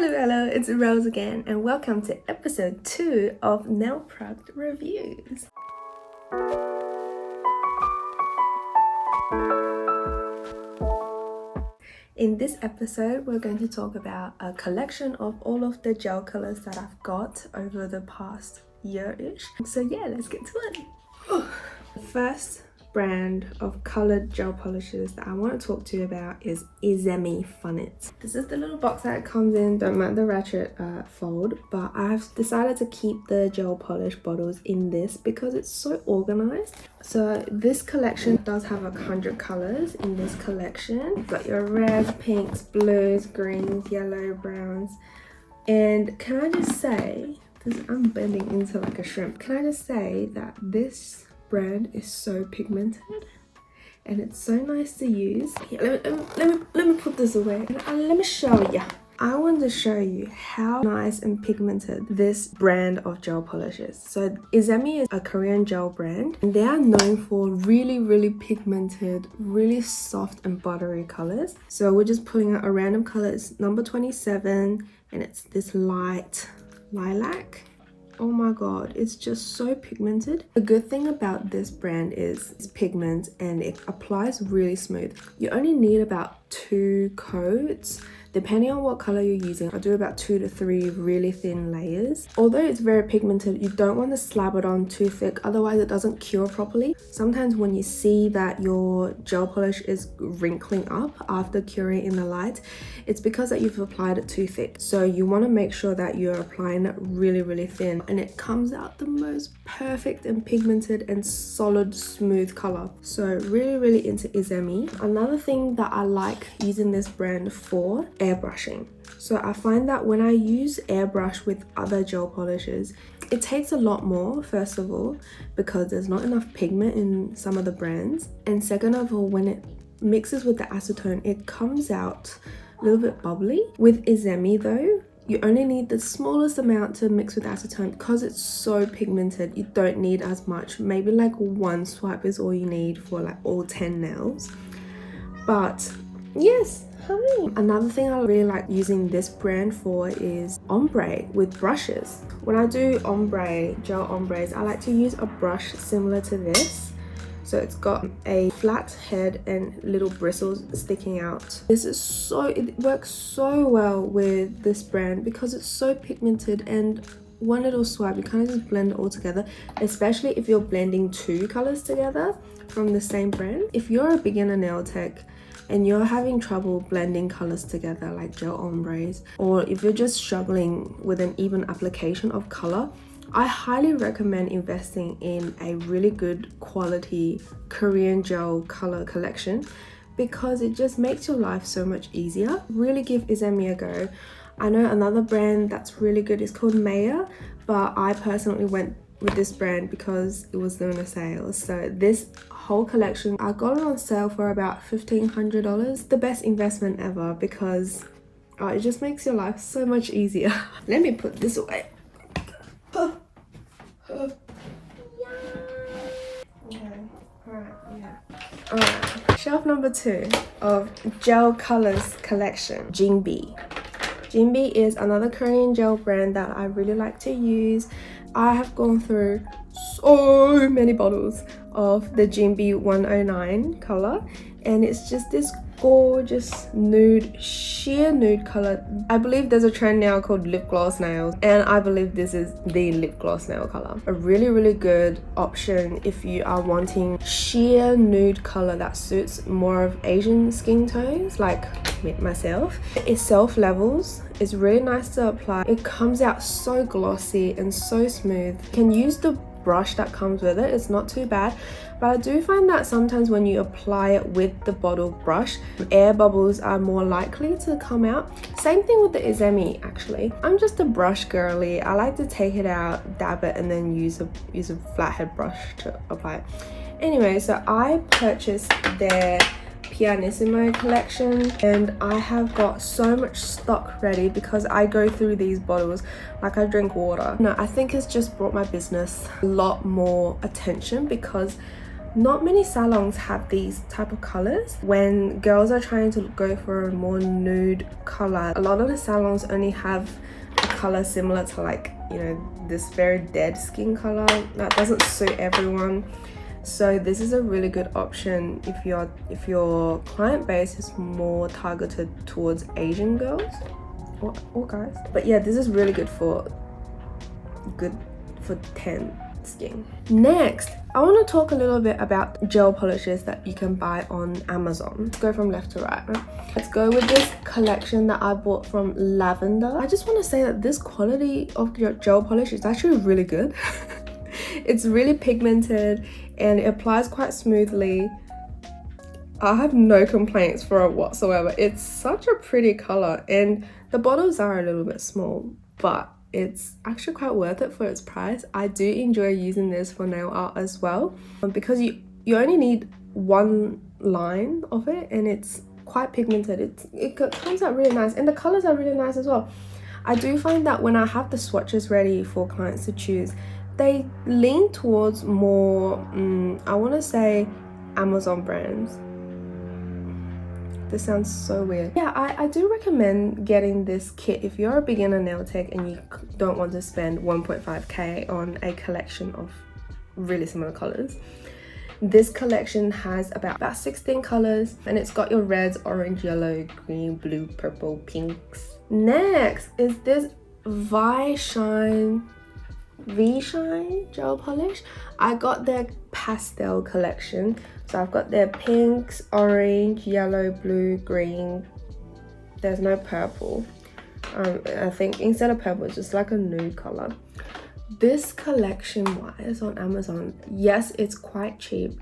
Hello, it's Rose again, and welcome to episode 2 of nail product reviews. In this episode, we're going to talk about a collection of all of the gel colors that I've got over the past year-ish. So yeah, let's get to it. The first brand of colored gel polishes that I want to talk to you about is Izemi Funnit. This is the little box that it comes in. Don't mind the ratchet fold, but I've decided to keep the gel polish bottles in this because it's so organized. So this collection does have 100 colors in this collection. You've got your reds, pinks, blues, greens, yellow, browns. And can I just say, I'm bending into like a shrimp. Can I just say that this brand is so pigmented and it's so nice to use. Here, let me put this away and let me show you. I want to show you how nice and pigmented this brand of gel polish is. So Izemi is a Korean gel brand and they are known for really pigmented, really soft and buttery colors. So we're just pulling out a random color. It's number 27 and it's this light lilac. Oh my god, it's just so pigmented. The good thing about this brand is it's pigment and it applies really smooth. You only need about 2 coats depending on what color you're using. I do about 2 to 3 really thin layers. Although it's very pigmented, you don't want to slab it on too thick, otherwise it doesn't cure properly. Sometimes when you see that your gel polish is wrinkling up after curing in the light, it's because that you've applied it too thick. So you want to make sure that you're applying it really thin and it comes out the most perfect and pigmented and solid smooth color. So really into Izemi. Another thing that I like using this brand for, airbrushing. So I find that when I use airbrush with other gel polishes, it takes a lot more, first of all, because there's not enough pigment in some of the brands. And second of all, when it mixes with the acetone, it comes out a little bit bubbly. With Izemi though, you only need the smallest amount to mix with acetone because it's so pigmented. You don't need as much. Maybe like 1 swipe is all you need for like all 10 nails. But yes. Hi. Another thing I really like using this brand for is ombre with brushes. When I do ombre, gel ombres, I like to use a brush similar to this. So it's got a flat head and little bristles sticking out. It works so well with this brand because it's so pigmented and one little swipe, you kind of just blend it all together, especially if you're blending 2 colors together from the same brand. If you're a beginner nail tech and you're having trouble blending colors together like gel ombres, or if you're just struggling with an even application of color, I highly recommend investing in a really good quality Korean gel color collection because it just makes your life so much easier. Really give Izemi a go. I know another brand that's really good is called Maya, but I personally went with this brand because it was doing a sale. So this whole collection, I got it on sale for about $1,500. The best investment ever because it just makes your life so much easier. Let me put this away. Alright, shelf number 2 of gel colors collection, Jing B. Jing B is another Korean gel brand that I really like to use. I have gone through so many bottles of the Jing B 109 color and it's just this gorgeous nude, sheer nude color. I believe there's a trend now called lip gloss nails and I believe this is the lip gloss nail color. A really good option if you are wanting sheer nude color that suits more of Asian skin tones like myself. It self levels. It's really nice to apply. It comes out so glossy and so smooth. You can use the brush that comes with it. It's not too bad, but I do find that sometimes when you apply it with the bottle brush, air bubbles are more likely to come out. Same thing with the Izemi actually. I'm just a brush girly. I like to take it out, dab it, and then use a flathead brush to apply it. Anyway, so I purchased their Pianissimo collection and I have got so much stock ready because I go through these bottles like I drink water. No, I think it's just brought my business a lot more attention because Not many salons have these type of colors. When girls are trying to go for a more nude color, a lot of the salons only have a color similar to, like, you know, this very dead skin color that doesn't suit everyone. So this is a really good option if your client base is more targeted towards Asian girls or guys. But yeah, this is really good for tan skin. Next, I want to talk a little bit about gel polishes that you can buy on Amazon. Let's go from left to right. Let's go with this collection that I bought from Lavender. I just want to say that this quality of your gel polish is actually really good. It's really pigmented and it applies quite smoothly. I have no complaints for it whatsoever. It's such a pretty color, and the bottles are a little bit small, but it's actually quite worth it for its price. I do enjoy using this for nail art as well, because you only need one line of it and it's quite pigmented. It comes out really nice, and the colors are really nice as well. I do find that when I have the swatches ready for clients to choose, they lean towards more, I want to say, Amazon brands. This sounds so weird. Yeah, I do recommend getting this kit if you're a beginner nail tech and you don't want to spend 1.5k on a collection of really similar colors. This collection has about 16 colors, and it's got your reds, orange, yellow, green, blue, purple, pinks. Next is this V-Shine gel polish. I got their pastel collection, so I've got their pinks, orange, yellow, blue, green. There's no purple. I think instead of purple, it's just like a nude color. This collection wise on Amazon, yes, it's quite cheap,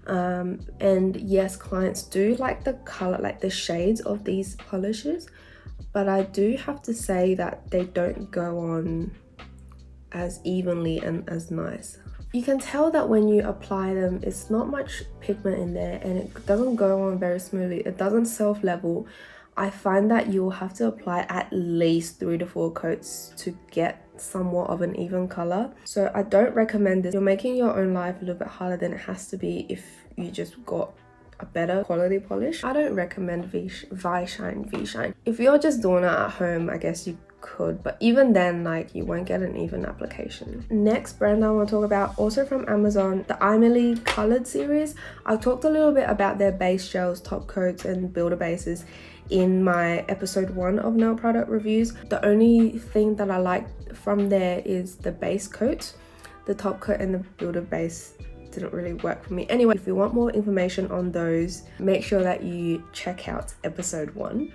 and yes, clients do like the color, like the shades of these polishes, but I do have to say that they don't go on as evenly and as nice. You can tell that when you apply them, it's not much pigment in there and it doesn't go on very smoothly. It doesn't self-level. I find that you'll have to apply at least 3 to 4 coats to get somewhat of an even color. So I don't recommend this. You're making your own life a little bit harder than it has to be if you just got a better quality polish. I don't recommend V-Shine. If you're just doing it at home, I guess you could, but even then, like, you won't get an even application. Next brand I want to talk about, also from Amazon, the Izemi colored series. I talked a little bit about their base gels, top coats and builder bases in my episode 1 of nail product reviews. The only thing that I like from there is the base coat. The top coat and the builder base didn't really work for me. Anyway, if you want more information on those, make sure that you check out episode 1.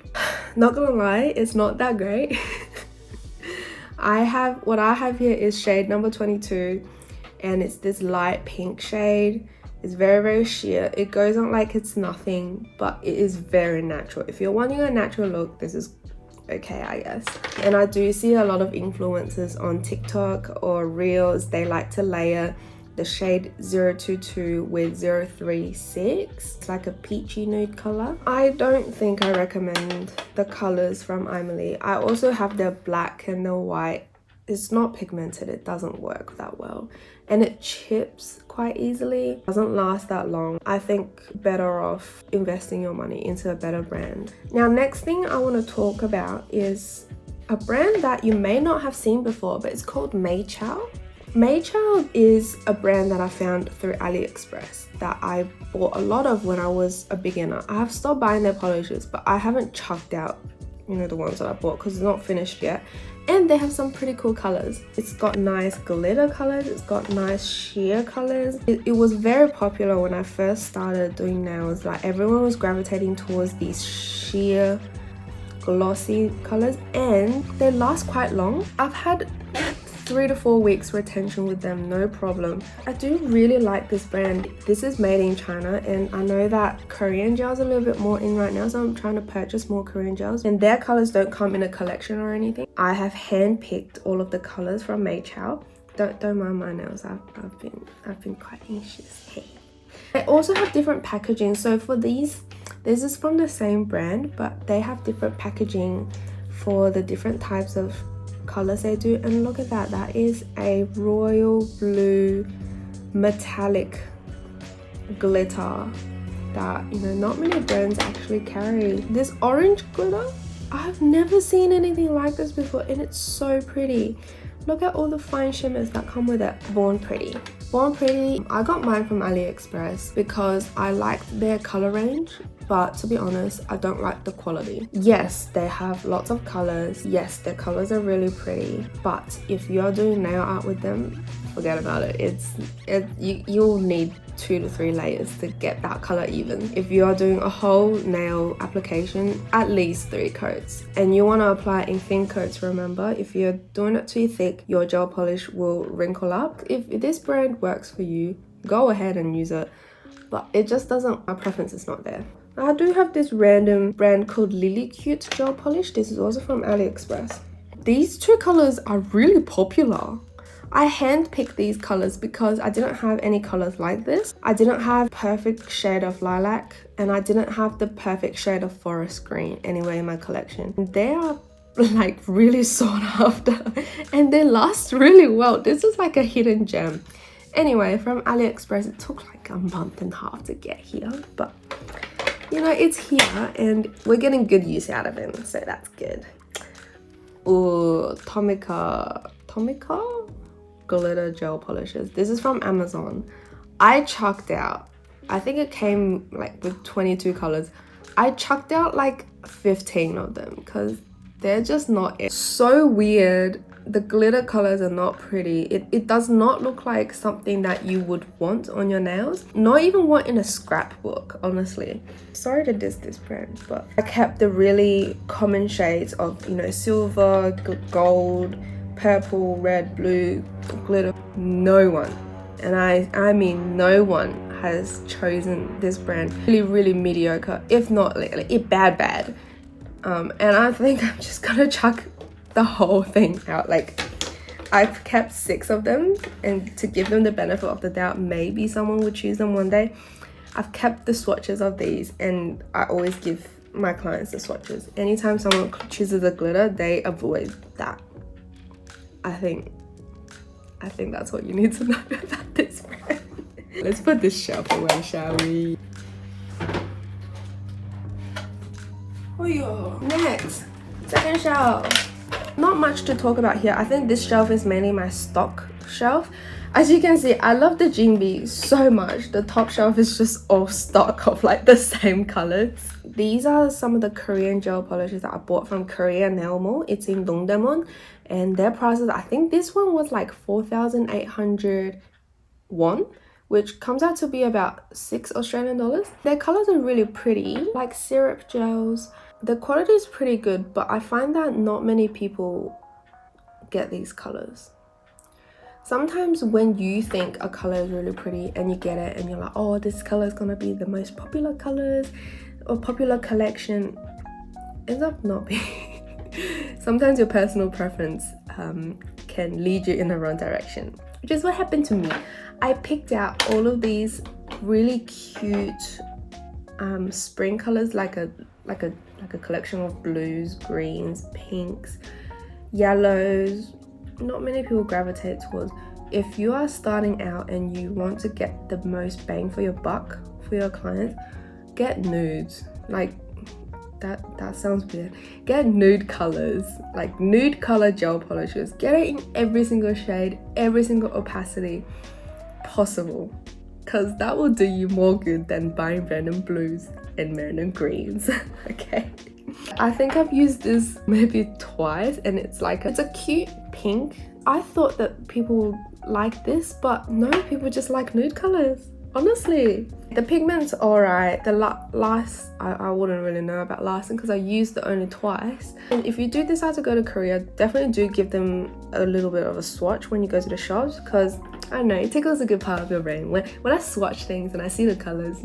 Not gonna lie, it's not that great. What I have here is shade number 22, and it's this light pink shade. It's very, very sheer. It goes on like it's nothing, but it is very natural. If you're wanting a natural look, this is okay, I guess. And I do see a lot of influencers on TikTok or Reels, they like to layer the shade 022 with 036. It's like a peachy nude color. I don't think I recommend the colors from Izemi. I also have their black and the white. It's not pigmented, it doesn't work that well, and it chips quite easily. It doesn't last that long. I think better off investing your money into a better brand. Now, next thing I want to talk about is a brand that you may not have seen before, but it's called Maychow. Maychow is a brand that I found through AliExpress that I bought a lot of when I was a beginner. I have stopped buying their polishes, but I haven't chucked out, you know, the ones that I bought because it's not finished yet. And they have some pretty cool colors. It's got nice glitter colors, it's got nice sheer colors. It was very popular when I first started doing nails. Like, everyone was gravitating towards these sheer glossy colors, and they last quite long. I've had 3 to 4 weeks retention with them, no problem. I do really like this brand. This is made in China, and I know that Korean gels are a little bit more in right now, so I'm trying to purchase more Korean gels, and their colors don't come in a collection or anything. I have handpicked all of the colors from Maychow. Don't mind my nails. I've been quite anxious. Hey. They also have different packaging. So for these, this is from the same brand, but they have different packaging for the different types of colors they do. And look at that, that is a royal blue metallic glitter that, you know, not many brands actually carry. This orange glitter, I've never seen anything like this before, and it's so pretty. Look at all the fine shimmers that come with it. Born Pretty. Born Pretty, I got mine from AliExpress because I liked their color range, but to be honest, I don't like the quality. Yes, they have lots of colors. Yes, their colors are really pretty, but if you're doing nail art with them, forget about it. You'll need 2 to 3 layers to get that color even. If you are doing a whole nail application, at least 3 coats, and you want to apply it in thin coats. Remember, if you're doing it too thick, your gel polish will wrinkle up. If this brand works for you, go ahead and use it, but it just doesn't, my preference is not there. I do have this random brand called Lily Cute gel polish. This is also from AliExpress. These 2 colors are really popular. I handpicked these colors because I didn't have any colors like this. I didn't have perfect shade of lilac, and I didn't have the perfect shade of forest green anyway in my collection. They are like really sought after, and they last really well. This is like a hidden gem. Anyway, from AliExpress, it took like a month and a half to get here, but you know, it's here and we're getting good use out of it, so that's good. Ooh, Tomica glitter gel polishes. This is from Amazon. I chucked out, I think it came like with 22 colors. I chucked out like 15 of them because they're just not it. So weird. The glitter colors are not pretty. It does not look like something that you would want on your nails. Not even want in a scrapbook, honestly. Sorry to diss this brand, but I kept the really common shades of, you know, silver, gold, purple, red, blue, glitter. No one, and I mean no one, has chosen this brand. Really mediocre, if not like bad. And I think I'm just gonna chuck the whole thing out. Like, I've kept 6 of them, and to give them the benefit of the doubt, maybe someone would choose them one day. I've kept the swatches of these, and I always give my clients the swatches. Anytime someone chooses a glitter, they avoid that. I think that's what you need to know about this brand. Let's put this shelf away, shall we? Oh yeah. Next, second shelf. Not much to talk about here. I think this shelf is mainly my stock shelf. As you can see, I love the Jing B so much. The top shelf is just all stock of like the same colors. These are some of the Korean gel polishes that I bought from Korea Nail Mall. It's in Dongdaemun, and their prices, I think this one was like 4,800 won, which comes out to be about 6 Australian dollars. Their colors are really pretty, like syrup gels. The quality is pretty good, but I find that not many people get these colors. Sometimes when you think a color is really pretty and you get it and you're like, oh, this color is gonna be the most popular colors or popular collection, ends up not being. Sometimes your personal preference can lead you in the wrong direction, which is what happened to me. I picked out all of these really cute spring colors, like a collection of blues, greens, pinks, yellows. Not many people gravitate towards. If you are starting out and you want to get the most bang for your buck for your clients, get nudes. Like that sounds weird. Get nude colors, like nude color gel polishes. Get it in every single shade, every single opacity possible, because that will do you more good than buying random blues and random greens. Okay, I think I've used this maybe twice, and it's a cute pink. I thought that people would like this, but no, people just like nude colors, honestly. The pigment's alright. The last, I wouldn't really know about lasting because I used it only twice. And if you do decide to go to Korea, definitely do give them a little bit of a swatch when you go to the shops, because I don't know, it tickles a good part of your brain. When I swatch things and I see the colors,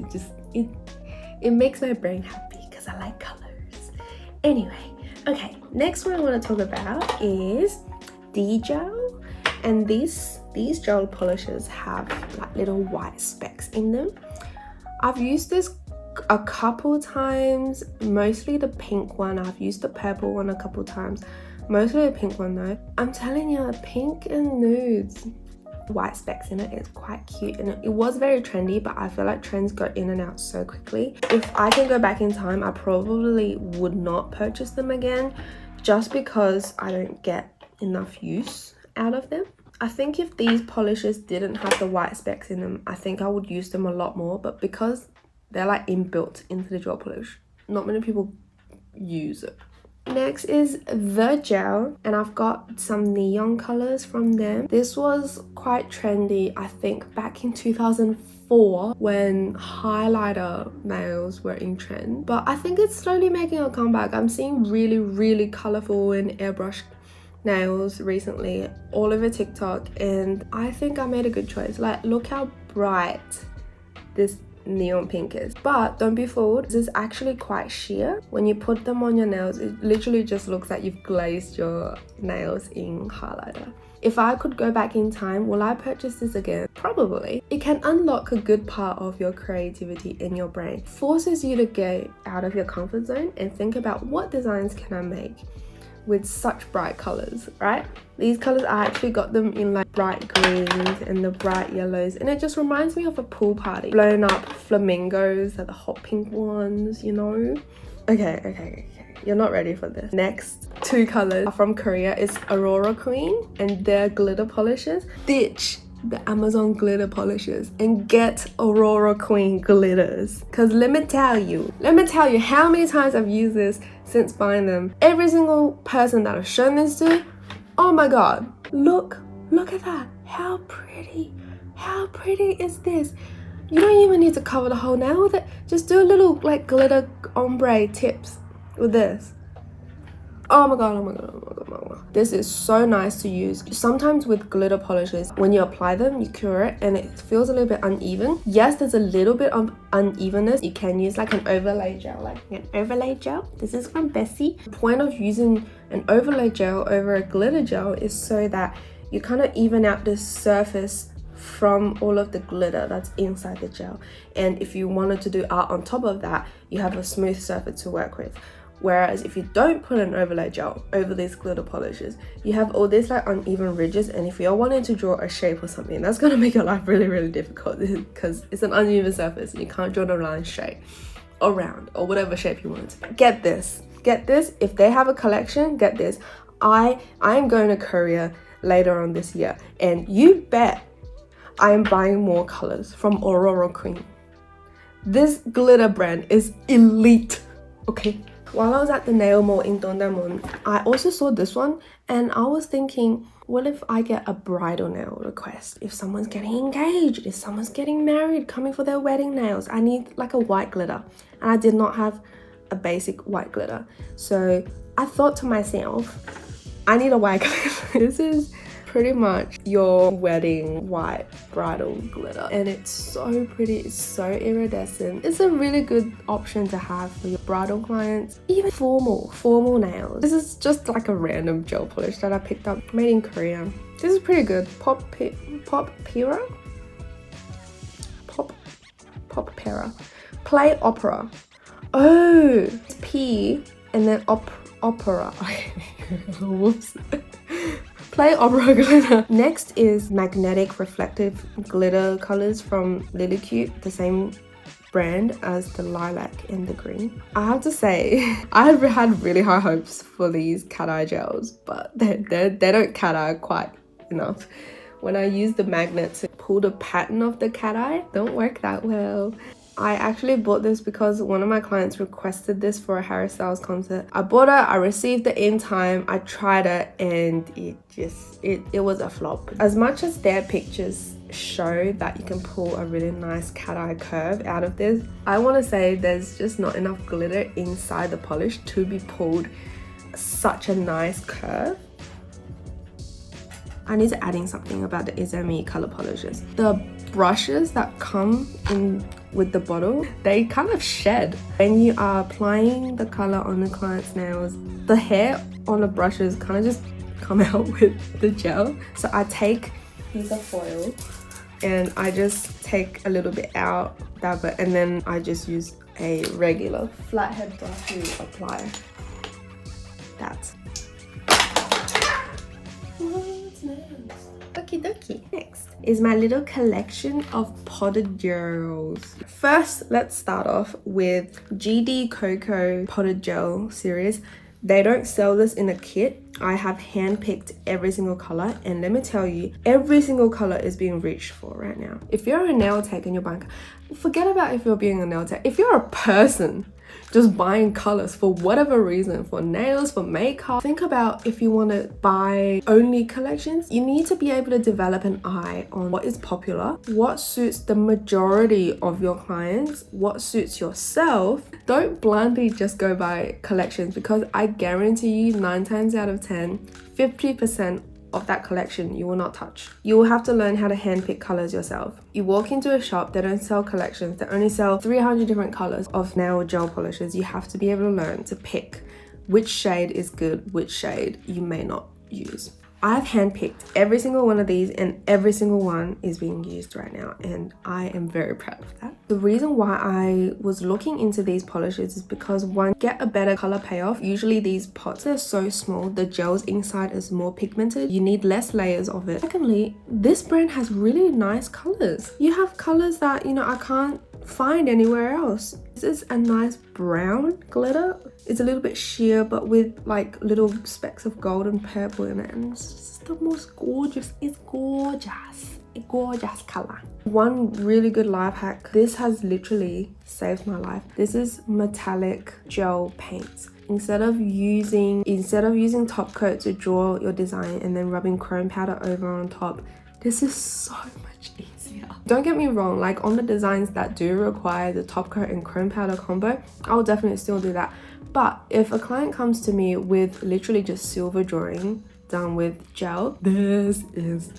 it makes my brain happy because I like colors. Anyway, okay, next one I want to talk about is D-gel, and these gel polishes have like little white specks in them. I've used this a couple times, mostly the pink one. I've used the purple one a couple times, mostly the pink one though. I'm telling you, pink and nudes, white specks in it. It's quite cute and it was very trendy, but I feel like trends go in and out so quickly. If I can go back in time, I probably would not purchase them again, just because I don't get enough use out of them. I think if these polishes didn't have the white specks in them, I think I would use them a lot more, but because they're like inbuilt into the gel polish, not many people use it. Next is the gel, and I've got some neon colors from them. This was quite trendy, I think, back in 2004 when highlighter nails were in trend, but I think it's slowly making a comeback. I'm seeing really colorful and airbrush nails recently all over TikTok, and I think I made a good choice. Like, look how bright this neon pink is, but don't be fooled, this is actually quite sheer. When you put them on your nails, it literally just looks like you've glazed your nails in highlighter. If I could go back in time, will I purchase this again? Probably. It can unlock a good part of your creativity in your brain. It forces you to get out of your comfort zone and think about, what designs can I make with such bright colors, right? These colors, I actually got them in like bright greens and the bright yellows, and it just reminds me of a pool party. Blown up flamingos are the hot pink ones, you know? Okay. You're not ready for this. Next two colors are from Korea. It's Aurora Queen and their glitter polishes. Ditch the Amazon glitter polishes and get Aurora Queen glitters, because let me tell you how many times I've used this since buying them. Every single person that I've shown this to, oh my god, look at that. How pretty is this? You don't even need to cover the whole nail with it. Just do a little like glitter ombre tips with this. Oh my god. This is so nice to use. Sometimes with glitter polishes, when you apply them, you cure it and it feels a little bit uneven. Yes, there's a little bit of unevenness. You can use like an overlay gel, This is from Bessie. The point of using an overlay gel over a glitter gel is so that you kind of even out the surface from all of the glitter that's inside the gel. And if you wanted to do art on top of that, you have a smooth surface to work with. Whereas if you don't put an overlay gel over these glitter polishes, you have all these like uneven ridges, and if you're wanting to draw a shape or something, that's going to make your life really difficult, because it's an uneven surface and you can't draw the line straight or round or whatever shape you want it to be. Get this. If they have a collection, get this. I am going to Korea later on this year, and you bet I am buying more colors from Aurora Queen. This glitter brand is elite, okay? While I was at the nail mall in Dongdaemun, I also saw this one, and I was thinking, what if I get a bridal nail request? If someone's getting engaged, if someone's getting married, coming for their wedding nails, I need like a white glitter. And I did not have a basic white glitter. So I thought to myself, I need a white glitter. This is pretty much your wedding white bridal glitter, and it's so pretty. It's so iridescent. It's a really good option to have for your bridal clients, even formal nails. This is just like a random gel polish that I picked up, made in Korea. This is pretty good. Pop Pera Play Opera. Oh, it's P and then opera. Whoops. Play Opera glitter. Next is magnetic reflective glitter colors from Cute, the same brand as the lilac and the green. I have to say, I had really high hopes for these cat eye gels, but they don't cat eye quite enough. When I use the magnet to pull the pattern of the cat eye, don't work that well. I actually bought this because one of my clients requested this for a Harry Styles concert. I bought it, I received it in time, I tried it, and it was a flop. As much as their pictures show that you can pull a really nice cat eye curve out of this, I want to say there's just not enough glitter inside the polish to be pulled such a nice curve. I need to add in something about the Izemi color polishes. The brushes that come in with the bottle, they kind of shed. When you are applying the color on the client's nails, the hair on the brushes kind of just come out with the gel. So I take a piece of foil and I just take a little bit out, dab it, and then I just use a regular flathead brush to apply that. What's next? Okie dokie. Next is my little collection of potted gels. First, let's start off with GD Coco potted gel series. They don't sell this in a kit. I have handpicked every single color, and let me tell you, every single color is being reached for right now. If you're a nail tech and you're buying, forget about if you're being a nail tech. If you're a person just buying colors for whatever reason, for nails, for makeup, think about if you want to buy only collections. You need to be able to develop an eye on what is popular, what suits the majority of your clients, what suits yourself. Don't blindly just go buy collections, because I guarantee you 9 times out of 10, 50% of that collection you will not touch. You will have to learn how to handpick colors yourself. You walk into a shop, they don't sell collections, they only sell 300 different colors of nail gel polishes. You have to be able to learn to pick which shade is good, which shade you may not use. I've handpicked every single one of these, and every single one is being used right now, and I am very proud of that. The reason why I was looking into these polishes is because, one, get a better color payoff. Usually these pots are so small, the gels inside is more pigmented, you need less layers of it. Secondly, this brand has really nice colors. You have colors that, you know, I can't find anywhere else. This is a nice brown glitter. It's a little bit sheer, but with like little specks of gold and purple in it, and it's just the most gorgeous. It's gorgeous. A gorgeous color. One really good life hack. This has literally saved my life. This is metallic gel paints. Instead of using top coat to draw your design and then rubbing chrome powder over on top, this is so much easier. Don't get me wrong, like on the designs that do require the top coat and chrome powder combo, I'll definitely still do that. But if a client comes to me with literally just silver drawing done with gel, this is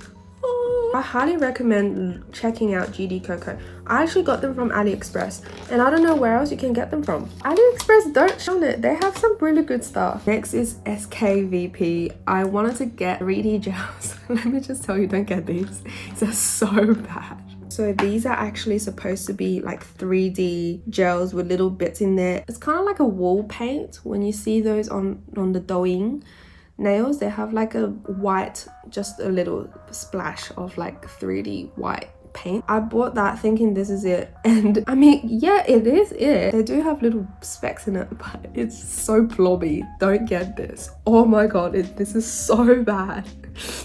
I highly recommend checking out GD Coco. I actually got them from AliExpress, and I don't know where else you can get them from. AliExpress, don't shun it. They have some really good stuff. Next is SKVP. I wanted to get 3D gels. Let me just tell you, don't get these. They're so bad. So these are actually supposed to be like 3D gels with little bits in there. It's kind of like a wall paint. When you see those on the Douyin nails, they have like a white, just a little splash of like 3D white paint. I bought that thinking this is it, and I mean, yeah, it is it. They do have little specks in it, but it's so blobby. Don't get this. Oh my god, this is so bad.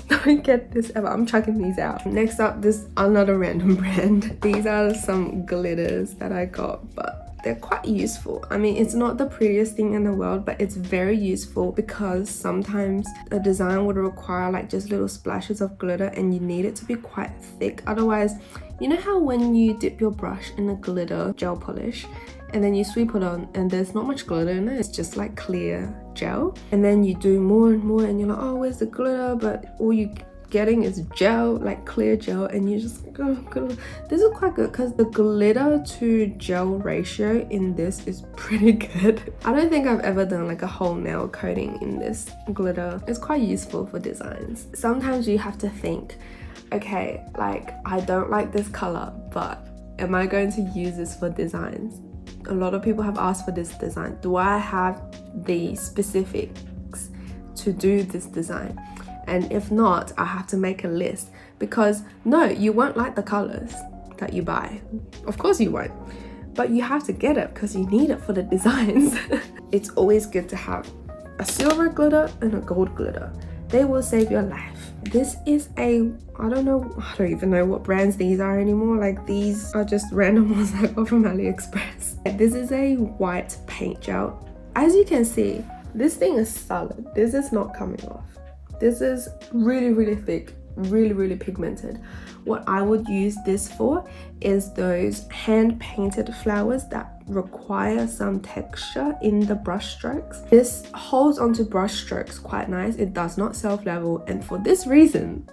Don't get this ever. I'm chucking these out. Next up, this another random brand. These are some glitters that I got, but they're quite useful. I mean, it's not the prettiest thing in the world, but it's very useful because sometimes a design would require like just little splashes of glitter, and you need it to be quite thick. Otherwise, you know how when you dip your brush in a glitter gel polish and then you sweep it on and there's not much glitter in it, it's just like clear gel, and then you do more and more and you're like, oh, where's the glitter? But all you getting is gel, like clear gel, and you just go. This is quite good because the glitter to gel ratio in this is pretty good. I don't think I've ever done like a whole nail coating in this glitter. It's quite useful for designs. Sometimes you have to think, okay, like I don't like this color, but am I going to use this for designs? A lot of people have asked for this design. Do I have the specifics to do this design? And if not, I have to make a list, because no, you won't like the colors that you buy. Of course you won't, but you have to get it because you need it for the designs. It's always good to have a silver glitter and a gold glitter. They will save your life. This is a, I don't even know what brands these are anymore. Like, these are just random ones I got from AliExpress. This is a white paint gel. As you can see, this thing is solid. This is not coming off. This is really, really thick, really, really pigmented. What I would use this for is those hand painted flowers that require some texture in the brush strokes. This holds onto brush strokes quite nice. It does not self-level, and for this reason,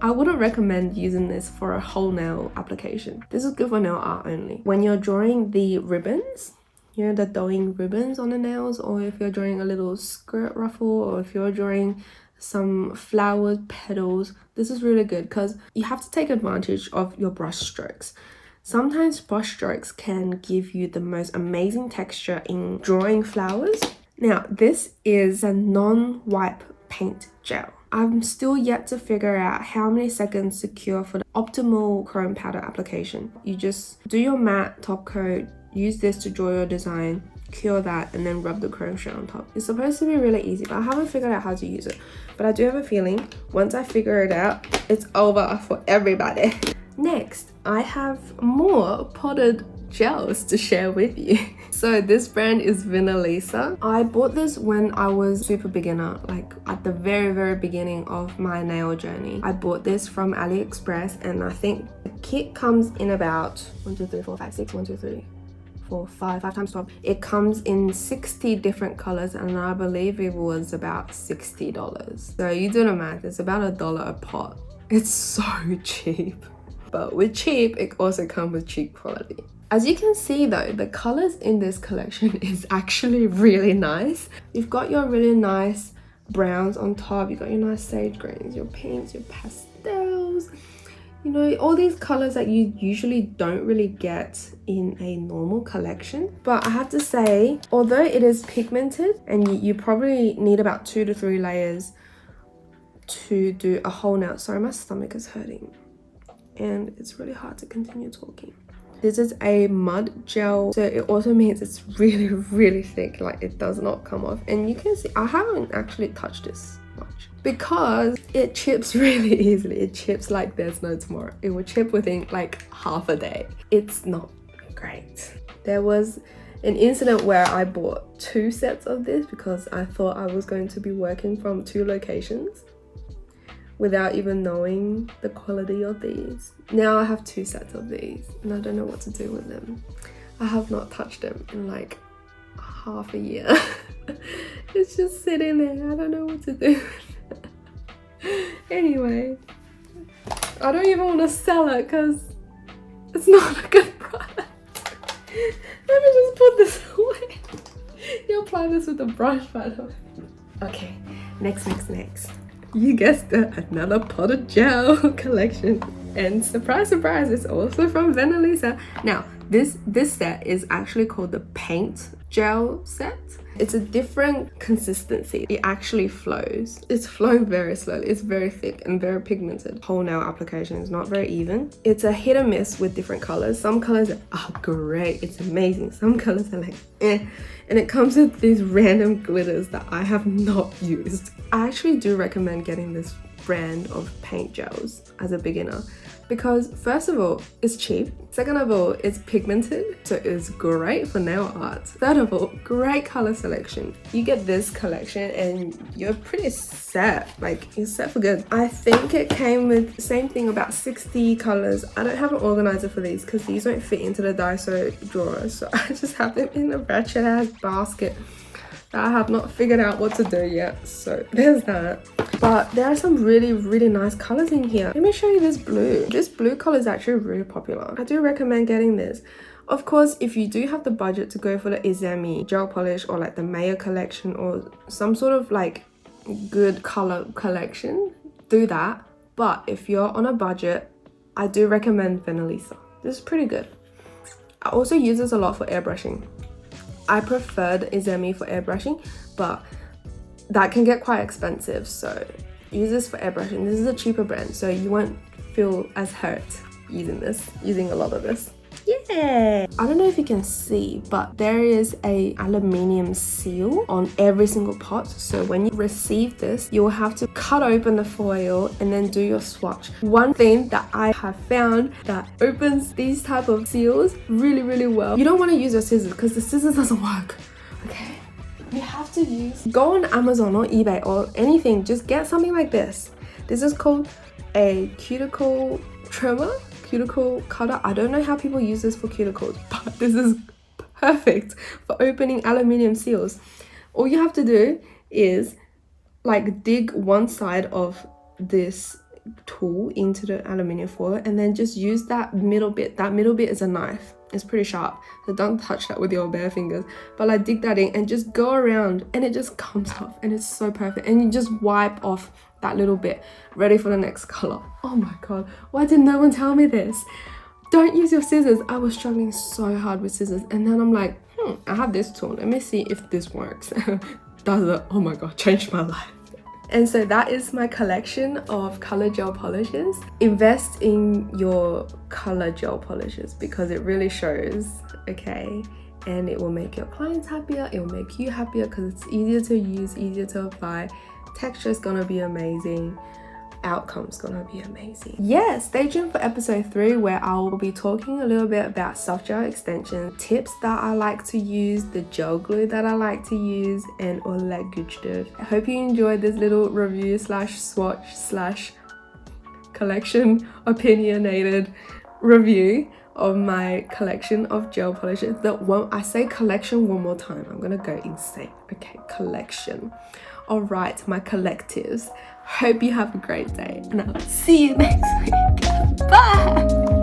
I wouldn't recommend using this for a whole nail application. This is good for nail art only. When you're drawing the ribbons, you know, the Douyin ribbons on the nails, or if you're drawing a little skirt ruffle, or if you're drawing some flowers, petals, this is really good because you have to take advantage of your brush strokes. Sometimes brush strokes can give you the most amazing texture in drawing flowers. Now, this is a non-wipe paint gel. I'm still yet to figure out how many seconds to cure for the optimal chrome powder application. You just do your matte top coat, use this to draw your design, cure that, and then rub the chrome shade on top. It's supposed to be really easy, but I haven't figured out how to use it. But I do have a feeling once I figure it out, it's over for everybody. Next, I have more potted gels to share with you. So this brand is Venalisa. I bought this when I was super beginner, like at the very beginning of my nail journey. I bought this from AliExpress, and I think the kit comes in about 1, 2, 3, 4, 5, 6, 1, 2, 3, 4, 5 times 12. It comes in 60 different colors, and I believe it was about $60. So you do the math, it's about $1 a pot. It's so cheap. But with cheap, it also comes with cheap quality. As you can see though, the colors in this collection is actually really nice. You've got your really nice browns on top, you've got your nice sage greens, your pinks, your pastels, you know, all these colors that you usually don't really get in a normal collection. But I have to say, although it is pigmented and you probably need about 2 to 3 layers to do a whole nail. Sorry, my stomach is hurting and it's really hard to continue talking. This is a mud gel, so it also means it's really thick, like it does not come off. And you can see I haven't actually touched this much because it chips really easily. It chips like there's no tomorrow. It will chip within like half a day. It's not great. There was an incident where I bought 2 sets of this because I thought I was going to be working from 2 locations without even knowing the quality of these. Now I have 2 sets of these and I don't know what to do with them. I have not touched them in like half a year. It's just sitting there, I don't know what to do with it. Anyway, I don't even want to sell it because it's not a good product. Let me just put this away. You apply this with a brush, by the way. Okay, next. You guessed it, another potted gel collection. And surprise, it's also from Venalisa. Now, this set is actually called the paint gel set. It's a different consistency. It actually flows. It's flowing very slowly. It's very thick and very pigmented. Whole nail application is not very even. It's a hit or miss with different colors. Some colors are great. It's amazing. Some colors are like eh. And it comes with these random glitters that I have not used. I actually do recommend getting this brand of paint gels as a beginner because first of all, it's cheap. Second of all, it's pigmented, so it's great for nail art. Third of all, great color selection. You get this collection and you're pretty set, like you're set for good. I think it came with the same thing, about 60 colors. I don't have an organizer for these because these don't fit into the Daiso drawer, so I just have them in a ratchet ass basket that I have not figured out what to do yet, so there's that. But there are some really nice colors in here. Let me show you this blue. This blue color is actually really popular. I do recommend getting this. Of course, if you do have the budget to go for the Izemi gel polish or like the Maya collection or some sort of like good color collection, do that. But if you're on a budget, I do recommend Venalisa. This is pretty good. I also use this a lot for airbrushing. I preferred Izemi for airbrushing, but that can get quite expensive, so use this for airbrushing. This is a cheaper brand, so you won't feel as hurt using a lot of this. Yeah! I don't know if you can see, but there is a aluminium seal on every single pot. So when you receive this, you will have to cut open the foil and then do your swatch. One thing that I have found that opens these type of seals really well. You don't want to use your scissors because the scissors doesn't work. Okay? You have to go on Amazon or eBay or anything. Just get something like this. This is called a cuticle trimmer. Cuticle cutter. I don't know how people use this for cuticles, but this is perfect for opening aluminium seals. All you have to do is like dig one side of this tool into the aluminium foil and then just use that middle bit. That middle bit is a knife. It's pretty sharp, so don't touch that with your bare fingers, but like dig that in and just go around and it just comes off and it's so perfect. And you just wipe off that little bit, ready for the next color. Oh my god, why did no one tell me this? Don't use your scissors. I was struggling so hard with scissors, and then I'm like, I have this tool, let me see if this works. Does it? Oh my god, changed my life. And so that is my collection of color gel polishes. Invest in your color gel polishes because it really shows, okay? And it will make your clients happier, it will make you happier because it's easier to use, easier to apply. Texture is gonna be amazing. Outcome's gonna be amazing. Yeah, stay tuned for episode 3 where I will be talking a little bit about soft gel extension, tips that I like to use, the gel glue that I like to use, and all that good stuff. I hope you enjoyed this little review slash swatch slash collection opinionated review of my collection of gel polishes. I say collection one more time, I'm gonna go insane. Okay, collection. All right, my collectives. Hope you have a great day and I'll see you next week. Bye.